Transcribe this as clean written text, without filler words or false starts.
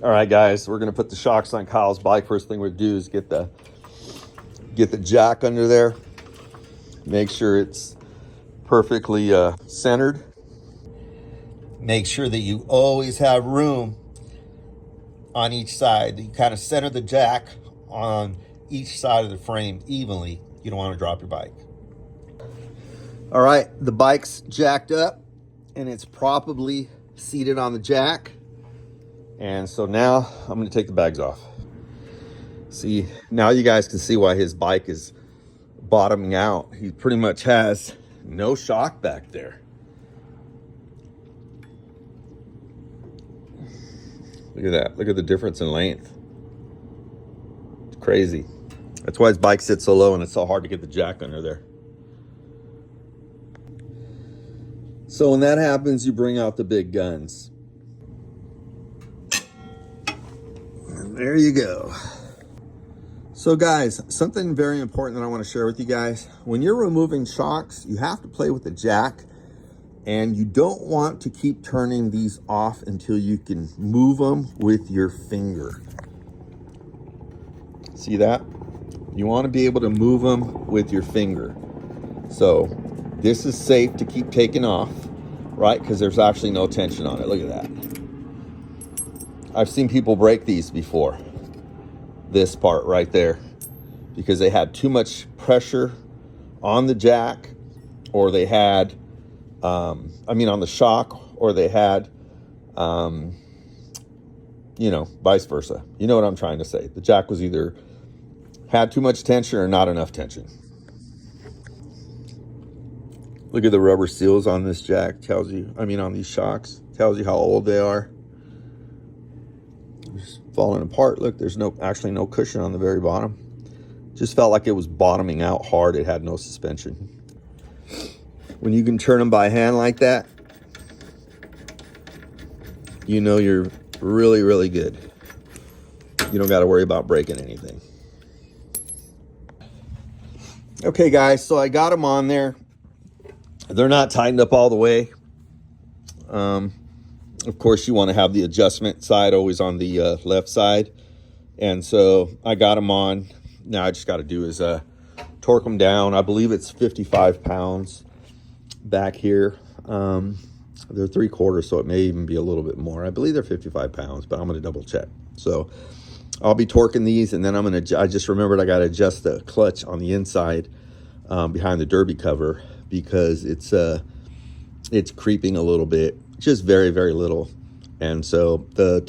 All right, guys, we're gonna put the shocks on Kyle's bike. First thing we do is get the jack under there. Make sure it's perfectly centered. Make sure that you always have room on each side. You kind of center the jack on each side of the frame evenly. You don't want to drop your bike. All right, the bike's jacked up and it's properly seated on the jack. And so now I'm going to take the bags off. See, now you guys can see why his bike is bottoming out. He pretty much has no shock back there. Look at that. Look at the difference in length. It's crazy. That's why his bike sits so low and it's so hard to get the jack under there. So when that happens, you bring out the big guns. And there you go. So guys, something very important that I want to share with you guys. When you're removing shocks, you have to play with the jack, and you don't want to keep turning these off until you can move them with your finger. See that? You want to be able to move them with your finger. So this is safe to keep taking off, right? Because there's actually no tension on it. Look at that. I've seen people break these before. This part right there, because they had too much pressure on the jack, or they had, on the shock, or they had, vice versa. You know what I'm trying to say. The jack was either had too much tension or not enough tension. Look at the rubber seals on this jack. On these shocks. Tells you how old they are. Just falling apart. Look, there's actually no cushion on the very bottom. Just felt like it was bottoming out hard. It had no suspension. When you can turn them by hand like that, you know you're really, really good. You don't got to worry about breaking anything. Okay, guys, so I got them on there. They're not tightened up all the way. Of course, you want to have the adjustment side always on the left side. And so I got them on. Now I just got to do is torque them down. I believe it's 55 pounds back here. They're 3/4, so it may even be a little bit more. I believe they're 55 pounds, but I'm going to double check. So I'll be torquing these, and then I just remembered I got to adjust the clutch on the inside behind the derby cover, because it's creeping a little bit, just very, very little. And so the